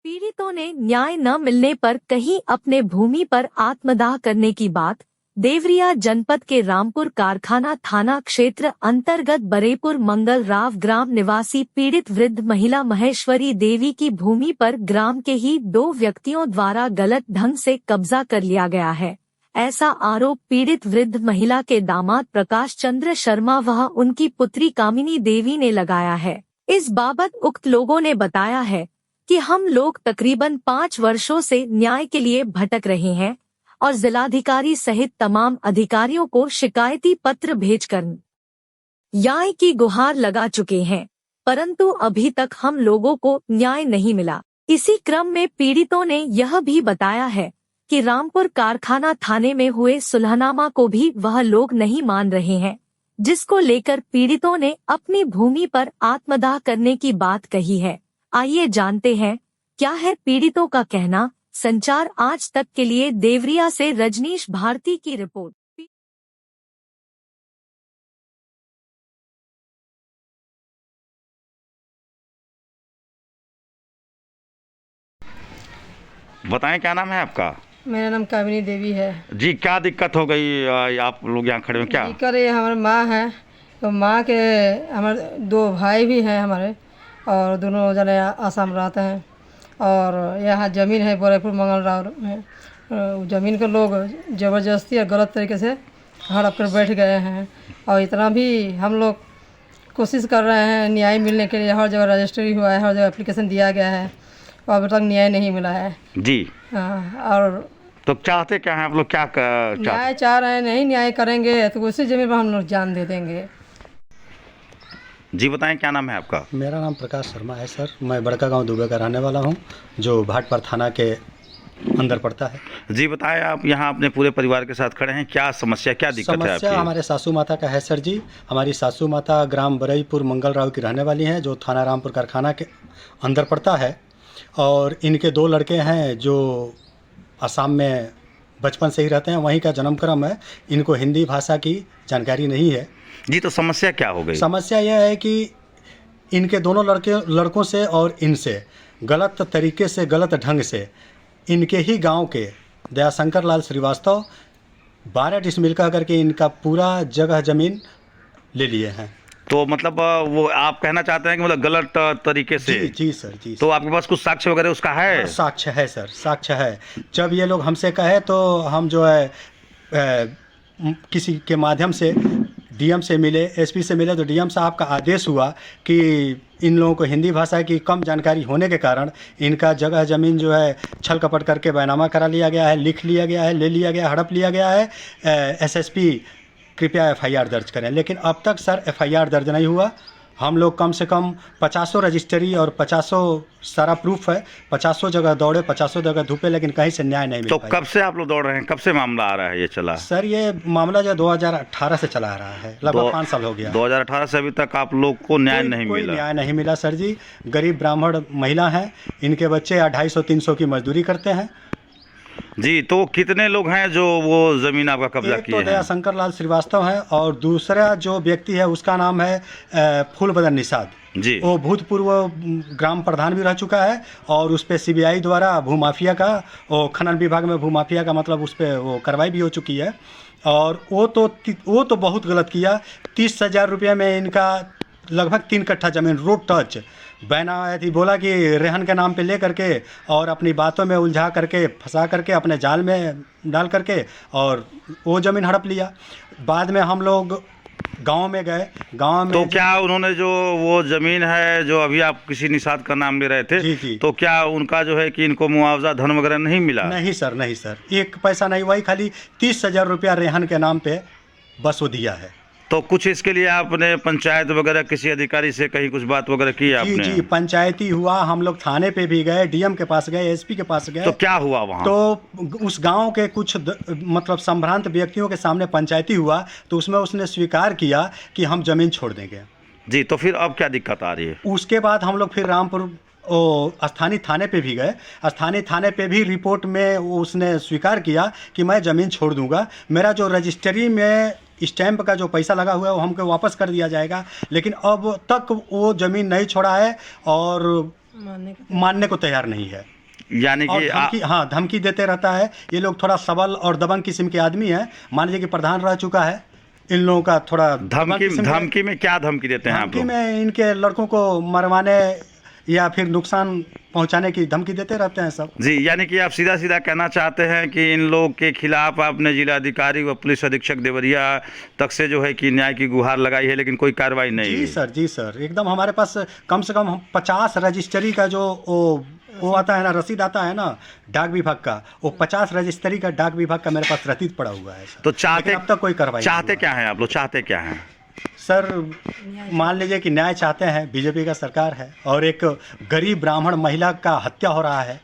पीड़ितों ने न्याय न मिलने पर कहीं अपने भूमि पर आत्मदाह करने की बात। देवरिया जनपद के रामपुर कारखाना थाना क्षेत्र अंतर्गत बरेपुर मंगल राव ग्राम निवासी पीड़ित वृद्ध महिला महेश्वरी देवी की भूमि पर ग्राम के ही 2 व्यक्तियों द्वारा गलत ढंग से कब्जा कर लिया गया है। ऐसा आरोप पीड़ित वृद्ध महिला के दामाद प्रकाश चंद्र शर्मा व उनकी पुत्री कामिनी देवी ने लगाया है। इस बाबत उक्त लोगों ने बताया है कि हम लोग तकरीबन 5 वर्षों से न्याय के लिए भटक रहे हैं और जिलाधिकारी सहित तमाम अधिकारियों को शिकायती पत्र भेजकर न्याय की गुहार लगा चुके हैं, परंतु अभी तक हम लोगों को न्याय नहीं मिला। इसी क्रम में पीड़ितों ने यह भी बताया है कि रामपुर कारखाना थाने में हुए सुलहनामा को भी वह लोग नहीं मान रहे हैं, जिसको लेकर पीड़ितों ने अपनी भूमि पर आत्मदाह करने की बात कही है। आइए जानते हैं क्या है पीड़ितों का कहना। संचार आज तक के लिए देवरिया से रजनीश भारती की रिपोर्ट। बताएं, क्या नाम है आपका? मेरा नाम कामिनी देवी है जी। क्या दिक्कत हो गई? आप लोग यहाँ खड़े हैं क्या? दिक्कत ये हमारे माँ है, तो माँ के हमारे 2 भाई भी हैं हमारे, और दोनों जने आसाम रहते हैं। और यहाँ ज़मीन है बरेपुर मंगल राव में, ज़मीन को लोग ज़बरदस्ती और गलत तरीके से हड़प कर बैठ गए हैं। और इतना भी हम लोग कोशिश कर रहे हैं न्याय मिलने के लिए। हर जगह रजिस्ट्री हुआ है, हर जगह एप्लीकेशन दिया गया है, और अभी तक न्याय नहीं मिला है जी। हाँ। और तो चाहते क्या हैं आप लोग? क्या न्याय चाह रहे हैं, नहीं न्याय करेंगे तो उसी ज़मीन पर हम लोग जान दे देंगे। जी बताएं, क्या नाम है आपका? मेरा नाम प्रकाश शर्मा है सर। मैं बड़का गांव दुबे का रहने वाला हूं, जो भाटपार थाना के अंदर पड़ता है। जी बताएं, आप यहाँ अपने पूरे परिवार के साथ खड़े हैं, क्या समस्या, क्या दिक्कत है आपकी? समस्या हमारे सासू माता का है सर जी। हमारी सासू माता ग्राम बरेपुर मंगल राव की रहने वाली हैं, जो थाना रामपुर कारखाना के अंदर पड़ता है। और इनके 2 लड़के हैं जो असम में बचपन से ही रहते हैं, वहीं का जन्मक्रम है। इनको हिंदी भाषा की जानकारी नहीं है जी। तो समस्या क्या हो गई? समस्या यह है कि इनके दोनों लड़कों से और इनसे गलत तरीके से, गलत ढंग से इनके ही गांव के दयाशंकर लाल श्रीवास्तव 12 डिसमिल का करके इनका पूरा जगह ज़मीन ले लिए हैं। तो मतलब वो आप कहना चाहते हैं कि मतलब गलत तरीके से? जी सर जी। तो आपके पास कुछ साक्ष्य वगैरह उसका है? साक्ष्य है सर, साक्ष्य है। जब ये लोग हमसे कहे तो हम जो है किसी के माध्यम से डीएम से मिले, एसपी से मिले, तो डीएम साहब का आदेश हुआ कि इन लोगों को हिंदी भाषा की कम जानकारी होने के कारण इनका जगह ज़मीन जो है छल कपट करके बैनामा करा लिया गया है, लिख लिया गया है, ले लिया गया, हड़प लिया गया है। एसएसपी कृपया एफआईआर दर्ज करें। लेकिन अब तक सर एफआईआर दर्ज नहीं हुआ। हम लोग कम से कम 50 रजिस्ट्री और 50 सारा प्रूफ है, 50 जगह दौड़े, 50 जगह धूपे, लेकिन कहीं से न्याय नहीं मिल तो पाया। कब से आप लोग दौड़ रहे हैं? कब से मामला आ रहा है ये चला? सर ये मामला जो 2018 से चला आ रहा है, लगभग 5 साल हो गया। 2018 से अभी तक आप लोग को न्याय नहीं मिला? न्याय नहीं मिला सर जी। गरीब ब्राह्मण महिला हैं, इनके बच्चे 250-300 की मजदूरी करते हैं जी। तो कितने लोग हैं जो वो जमीन आपका कब्जा किए हैं? तो दयाशंकर लाल श्रीवास्तव हैं, और दूसरा जो व्यक्ति है उसका नाम है फूलबदन निषाद जी। वो भूतपूर्व ग्राम प्रधान भी रह चुका है, और उस पर सीबीआई द्वारा भूमाफिया का, वो खनन विभाग में भूमाफिया का मतलब उस पर वो कार्रवाई भी हो चुकी है। और वो तो बहुत गलत किया। 30,000 रुपये में इनका लगभग 3 कट्ठा ज़मीन रोड टच बैना थी, बोला कि रेहन के नाम पे ले करके और अपनी बातों में उलझा करके, फंसा करके, अपने जाल में डाल करके और वो ज़मीन हड़प लिया। बाद में हम लोग गांव में गए। गांव में तो क्या उन्होंने जो वो ज़मीन है जो अभी आप किसी निषाद का नाम ले रहे थे, जी। तो क्या उनका जो है कि इनको मुआवजा धन वगैरह नहीं मिला? नहीं सर, नहीं सर, 1 पैसा नहीं। वही खाली 30,000 रुपया रेहन के नाम पे बस वो दिया है। तो कुछ इसके लिए आपने पंचायत वगैरह किसी अधिकारी से कहीं कुछ बात वगैरह की आपने? जी, पंचायती हुआ, हम लोग थाने पे भी गए, डीएम के पास गए, एसपी के पास गए। तो क्या हुआ वहाँ? तो उस गांव के कुछ मतलब संभ्रांत व्यक्तियों के सामने पंचायती हुआ, तो उसमें उसने स्वीकार किया कि हम जमीन छोड़ देंगे जी। तो फिर अब क्या दिक्कत आ रही है? उसके बाद हम लोग फिर रामपुर स्थानीय थाने पे भी गए। स्थानीय थाने पे भी रिपोर्ट में उसने स्वीकार किया कि मैं ज़मीन छोड़ दूंगा, मेरा जो रजिस्ट्री में स्टैंप का जो पैसा लगा हुआ है वो हमको वापस कर दिया जाएगा। लेकिन अब तक वो ज़मीन नहीं छोड़ा है, और मानने को तैयार नहीं है। यानी और कि धमकी देते रहता है। ये लोग थोड़ा सबल और दबंग किस्म के आदमी हैं। मान लीजिए कि प्रधान रह चुका है, इन लोगों का थोड़ा धमकी में क्या धमकी देते हैं आप धमकी लोग? में इनके लड़कों को मरवाने या फिर नुकसान पहुंचाने की धमकी देते रहते हैं सब। जी, यानी कि आप सीधा सीधा कहना चाहते हैं कि इन लोग के खिलाफ आपने जिलाधिकारी व पुलिस अधीक्षक देवरिया तक से जो है कि न्याय की गुहार लगाई है, लेकिन कोई कार्रवाई नहीं जी है। जी सर, एकदम हमारे पास कम से कम 50 रजिस्ट्री का जो वो आता है ना, रसीद आता है ना डाक विभाग का, वो 50 रजिस्ट्री का डाक विभाग का मेरे पास रसीद पड़ा हुआ है सर। तो चाहते अब तक कोई कार्रवाई चाहते क्या है आप लोग, चाहते क्या हैं? सर मान लीजिए कि न्याय चाहते हैं, बीजेपी का सरकार है और एक गरीब ब्राह्मण महिला का हत्या हो रहा है।